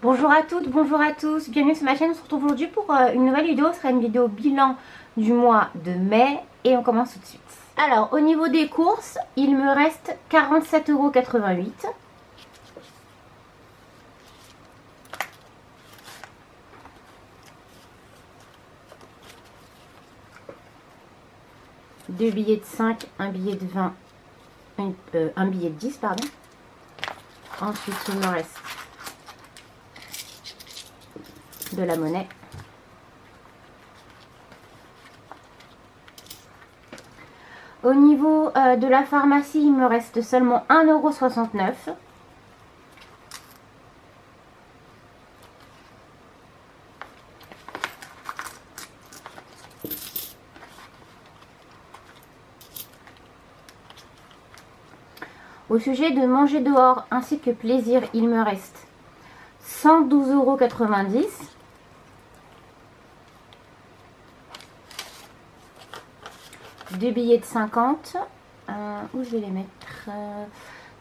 Bonjour à toutes, bonjour à tous, bienvenue sur ma chaîne. On se retrouve aujourd'hui pour une nouvelle vidéo. Ce sera une vidéo bilan du mois de mai et on commence tout de suite. Alors au niveau des courses, il me reste 47,88 €. Deux billets de 5, un billet de 20, un billet de 10, pardon. Ensuite il me reste de la monnaie. Au niveau de la pharmacie, il me reste seulement 1,69 €. Au sujet de manger dehors ainsi que plaisir, il me reste 112,90 €. Deux billets de 50. Où je vais les mettre?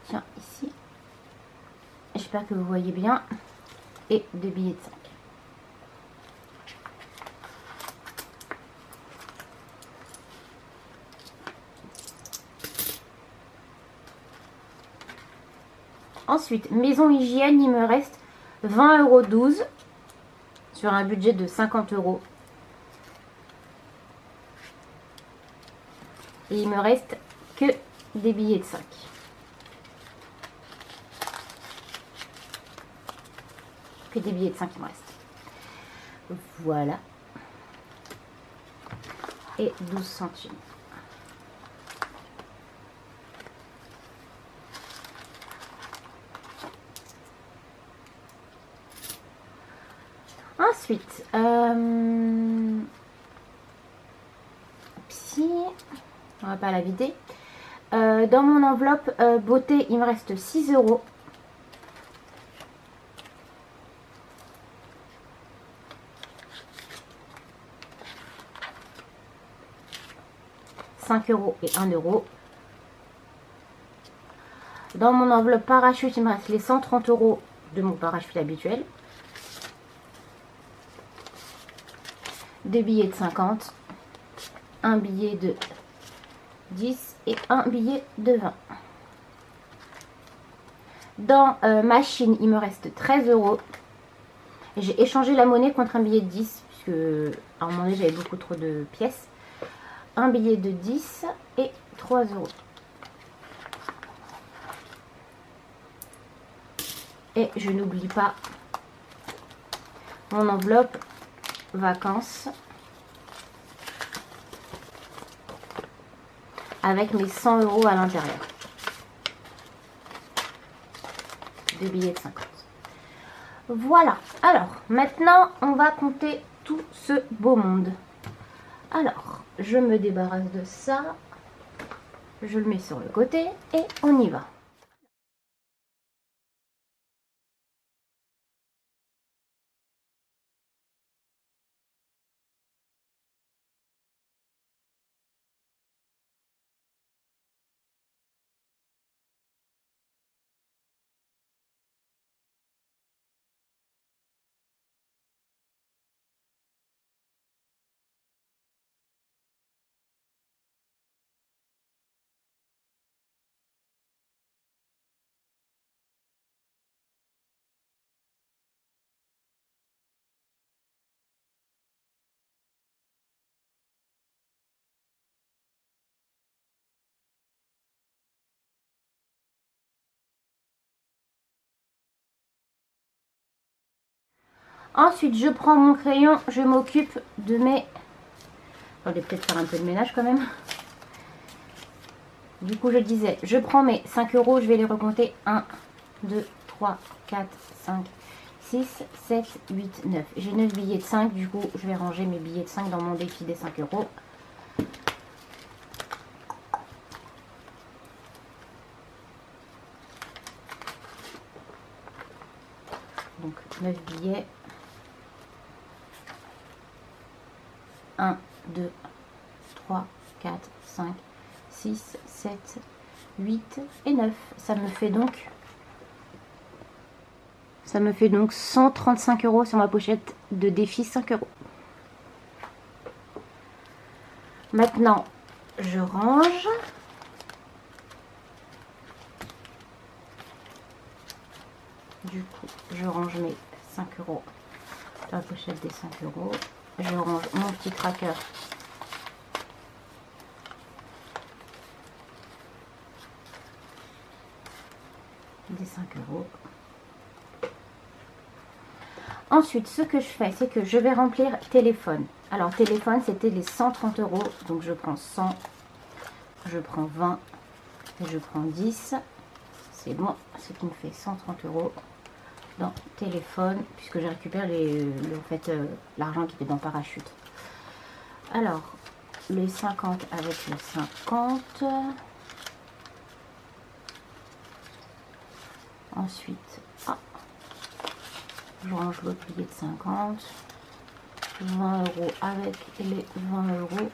Tiens, ici. J'espère que vous voyez bien. Et deux billets de 5. Ensuite, maison hygiène, il me reste 20,12 € sur un budget de 50 €. Et il me reste que des billets de 5. Que des billets de 5 il me reste. Voilà. Et 12 centimes. Ensuite, on va pas la vider. Dans mon enveloppe beauté, il me reste 6 €. €5 et 1 €. Dans mon enveloppe parachute, il me reste les 130 € de mon parachute habituel. Deux billets de 50, un billet de 10 et un billet de 20. Dans machine, il me reste 13 €. J'ai échangé la monnaie contre un billet de 10 puisque à un moment donné j'avais beaucoup trop de pièces. Un billet de 10 et 3 €. Et je n'oublie pas mon enveloppe vacances avec mes 100 € à l'intérieur. Deux billets de 50. Voilà. Alors, maintenant, on va compter tout ce beau monde. Alors, je me débarrasse de ça. Je le mets sur le côté et on y va. Ensuite, je prends mon crayon, je m'occupe de mes... Je vais peut-être faire un peu de ménage quand même. Du coup, je disais, je prends mes 5 €, je vais les recompter. 1, 2, 3, 4, 5, 6, 7, 8, 9. J'ai 9 billets de 5, du coup, je vais ranger mes billets de 5 dans mon défi des 5 €. Donc, 9 billets. 1, 2, 3, 4, 5, 6, 7, 8 et 9. Ça me fait donc Ça me fait donc 135 € sur ma pochette de défi 5 €. Maintenant, je range. Du coup, je range mes 5 € dans la pochette des 5 €. Je range mon petit tracker des 5 €. Ensuite, ce que je fais, c'est que je vais remplir téléphone. Alors, téléphone, c'était les 130 €. Donc, je prends 100, je prends 20 et je prends 10. C'est bon, ce qui me fait 130 € dans téléphone, puisque je récupère l'argent qui était dans parachute. Alors, les 50 avec les 50. Ensuite, je range l'autre billet de 50. 20 € avec les 20 €.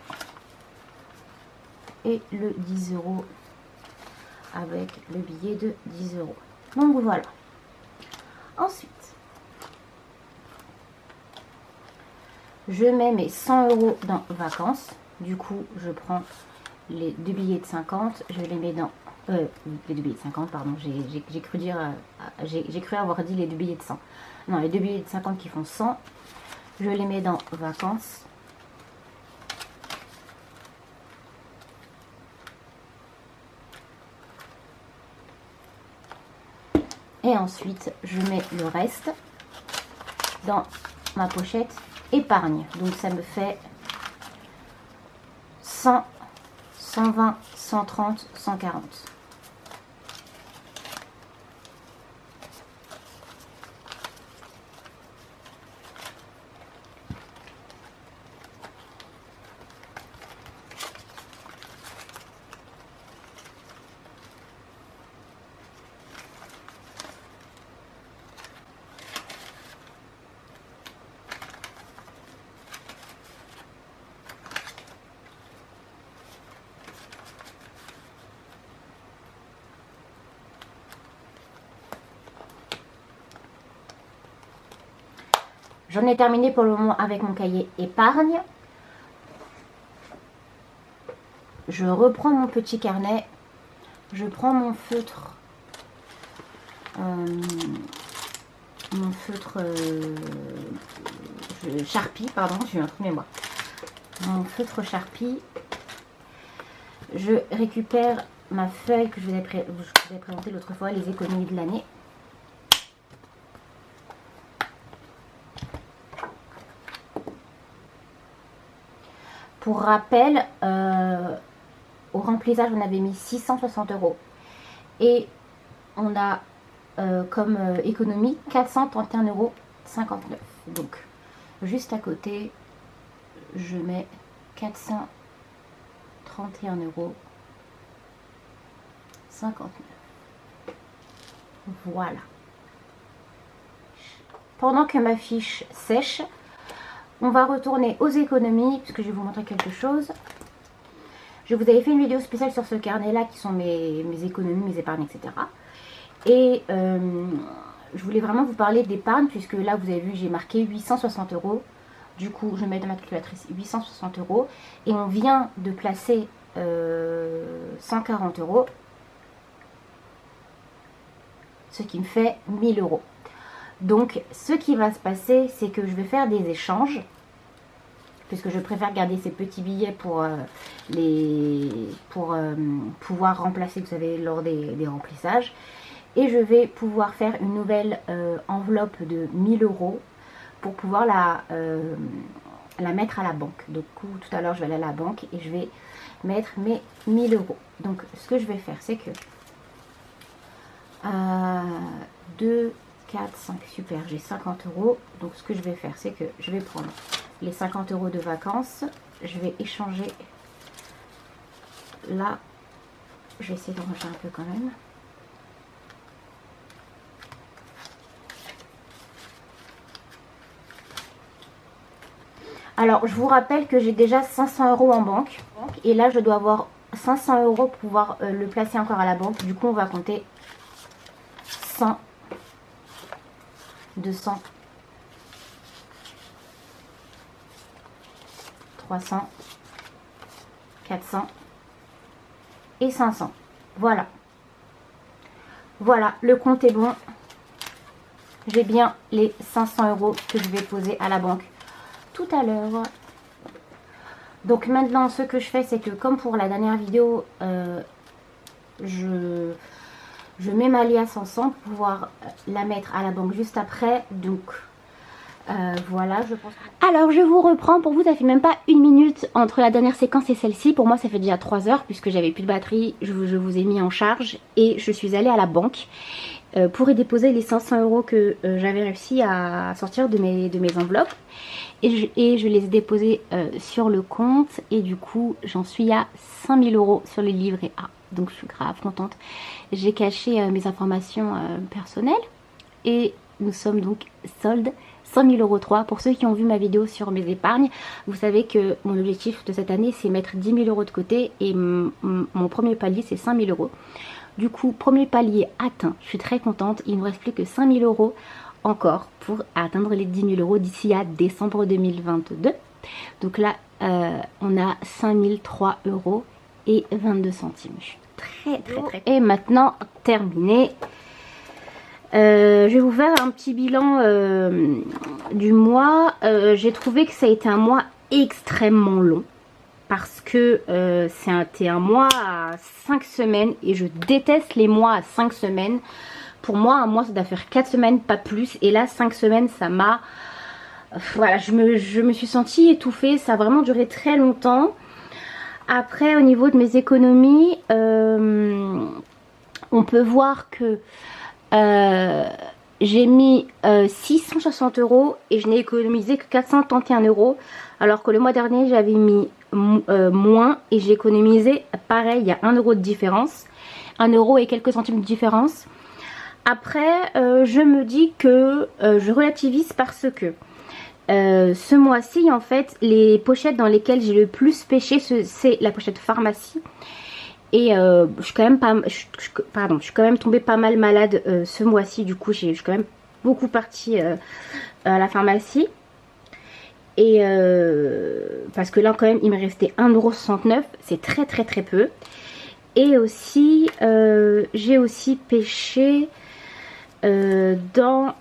Et le 10 € avec le billet de 10 €. Donc voilà. Ensuite, je mets mes 100 € dans vacances. Du coup, je prends les deux billets de 50. Je les mets dans... les deux billets de 50, pardon. J'ai cru dire... j'ai cru avoir dit les deux billets de 100. Non, les deux billets de 50 qui font 100. Je les mets dans vacances. Et ensuite, je mets le reste dans ma pochette épargne. Donc, ça me fait 100, 120, 130, 140. J'en ai terminé pour le moment avec mon cahier épargne. Je reprends mon petit carnet. Je prends mon feutre. Sharpie, pardon, j'ai eu un trou de mémoire. Mon feutre Sharpie. Je récupère ma feuille que je vous ai présentée l'autre fois, les économies de l'année. Pour rappel, au remplissage, on avait mis 660 €. Et on a comme économie 431,59 €. Donc, juste à côté, je mets 431,59 €. Voilà. Pendant que ma fiche sèche, on va retourner aux économies, puisque je vais vous montrer quelque chose. Je vous avais fait une vidéo spéciale sur ce carnet-là, qui sont mes économies, mes épargnes, etc. Et je voulais vraiment vous parler d'épargne, puisque là, vous avez vu, j'ai marqué 860 €. Du coup, je mets dans ma calculatrice 860 €. Et on vient de placer 140 €. Ce qui me fait 1000 €. Donc, ce qui va se passer, c'est que je vais faire des échanges, puisque je préfère garder ces petits billets pour pouvoir remplacer, vous savez, lors des remplissages. Et je vais pouvoir faire une nouvelle enveloppe de 1000 € pour pouvoir la mettre à la banque. Donc, tout à l'heure, je vais aller à la banque et je vais mettre mes 1000 €. Donc, ce que je vais faire, c'est que 2, 4, 5, super, j'ai 50 €. Donc ce que je vais faire, c'est que je vais prendre les 50 € de vacances. Je vais échanger là. Je vais essayer de ranger un peu quand même. Alors, je vous rappelle que j'ai déjà 500 € en banque. Et là, je dois avoir 500 € pour pouvoir le placer encore à la banque. Du coup, on va compter 100, 200, 300, 400 et 500. Voilà. Voilà, le compte est bon. J'ai bien les 500 € que je vais poser à la banque tout à l'heure. Donc maintenant, ce que je fais, c'est que comme pour la dernière vidéo, je mets ma liasse ensemble pour pouvoir la mettre à la banque juste après. Donc voilà, je pense. Alors je vous reprends, pour vous ça fait même pas une minute entre la dernière séquence et celle-ci. Pour moi ça fait déjà 3 heures puisque j'avais plus de batterie, je vous ai mis en charge et je suis allée à la banque pour y déposer les 500 € que j'avais réussi à sortir de mes enveloppes. Et je les ai déposés sur le compte et du coup j'en suis à 5000 € sur le livret A. Donc je suis grave contente. J'ai caché mes informations personnelles et nous sommes donc solde 5000 € 3. Pour ceux qui ont vu ma vidéo sur mes épargnes, vous savez que mon objectif de cette année c'est mettre 10 000 € de côté et mon premier palier c'est 5000 €. Du coup, premier palier atteint, je suis très contente. Il ne me reste plus que 5000 € encore pour atteindre les 10 000 € d'ici à décembre 2022. Donc là, on a 5003 € et 22 centimes. Je suis très. Et maintenant, terminé. Je vais vous faire un petit bilan du mois. J'ai trouvé que ça a été un mois extrêmement long. Parce que c'était un mois à 5 semaines et je déteste les mois à 5 semaines. Pour moi, un mois ça doit faire 4 semaines, pas plus. Et là, 5 semaines, ça m'a... Voilà, je me suis sentie étouffée. Ça a vraiment duré très longtemps. Après, au niveau de mes économies, on peut voir que j'ai mis 660 € et je n'ai économisé que 431 €. Alors que le mois dernier, j'avais mis moins et j'ai économisé pareil, il y a 1 € de différence. 1 € et quelques centimes de différence. Après, je me dis que je relativise parce que ce mois-ci, en fait, les pochettes dans lesquelles j'ai le plus pêché, c'est la pochette pharmacie. Et je suis quand même je suis quand même tombée pas mal malade ce mois-ci. Du coup, je suis quand même beaucoup partie à la pharmacie. Et parce que là quand même il me restait 1,69 €, c'est très peu. Et aussi j'ai aussi pêché dans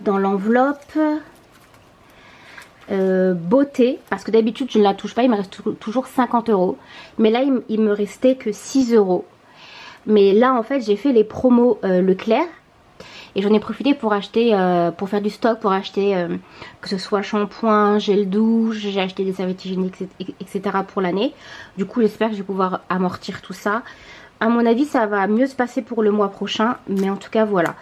l'enveloppe beauté, parce que d'habitude je ne la touche pas, il me reste toujours 50 €. Mais là il me restait que 6 €. Mais là en fait j'ai fait les promos Leclerc. Et j'en ai profité pour acheter, pour faire du stock, pour acheter que ce soit shampoing, gel douche, j'ai acheté des serviettes hygiéniques, etc. pour l'année. Du coup, j'espère que je vais pouvoir amortir tout ça. À mon avis, ça va mieux se passer pour le mois prochain, mais en tout cas, voilà.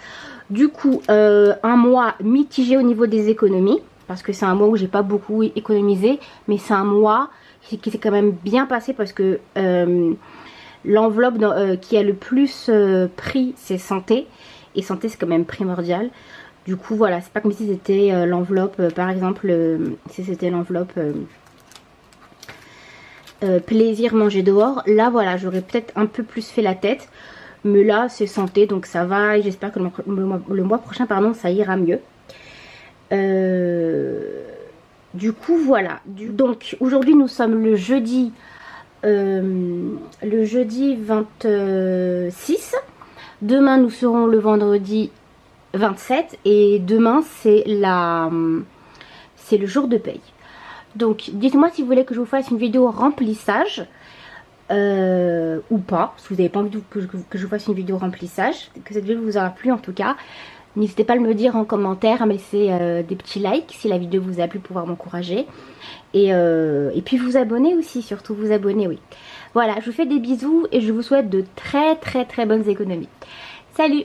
Du coup, un mois mitigé au niveau des économies, parce que c'est un mois où j'ai pas beaucoup économisé, mais c'est un mois qui s'est quand même bien passé parce que l'enveloppe qui a le plus pris, c'est santé. Et santé c'est quand même primordial. Du coup voilà, c'est pas comme si c'était l'enveloppe par exemple si c'était l'enveloppe plaisir manger dehors. Là voilà, j'aurais peut-être un peu plus fait la tête. Mais là c'est santé donc ça va. Et j'espère que le mois prochain pardon, ça ira mieux. Du coup voilà. Donc aujourd'hui nous sommes le jeudi 26. Demain nous serons le vendredi 27 et demain c'est le jour de paye. Donc dites-moi si vous voulez que je vous fasse une vidéo remplissage ou pas. Si vous n'avez pas envie que je vous fasse une vidéo remplissage, que cette vidéo vous aura plu en tout cas. N'hésitez pas à me le dire en commentaire, à me laisser des petits likes si la vidéo vous a plu pour pouvoir m'encourager. Et puis vous abonner aussi, surtout vous abonner, oui. Voilà, je vous fais des bisous et je vous souhaite de très bonnes économies. Salut!